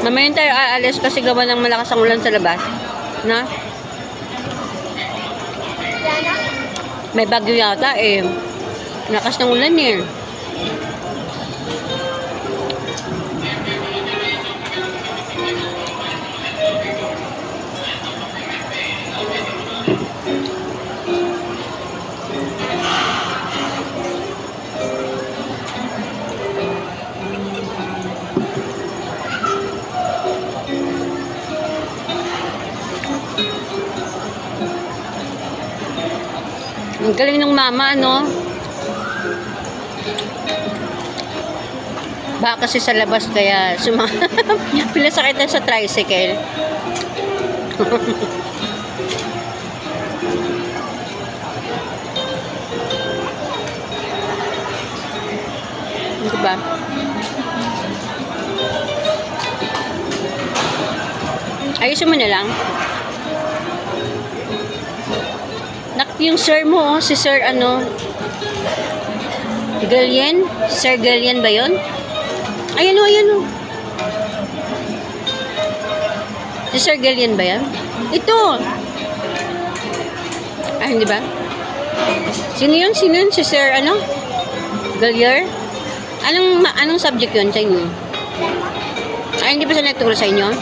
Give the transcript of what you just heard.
Mamaya tayo aalis kasi gawa ng malakas ang ulan sa labas. Na? May bagyo yata eh. Lakas ng ulan eh. Ang galing ng mama, ano? Baka kasi sa labas kaya pinasakit na sa tricycle. Diba? Ayusin mo na lang. Yung sir mo, si Sir ano? Galian? Sir Galian ba yun? Ayan o, ayan o. Si Sir Galian ba yan? Ito! Ah, hindi ba? Sino yun? Sino yun? Si Sir ano? Galier? Anong subject yun sa inyo? Ay, hindi pa siya nagturo sa inyo?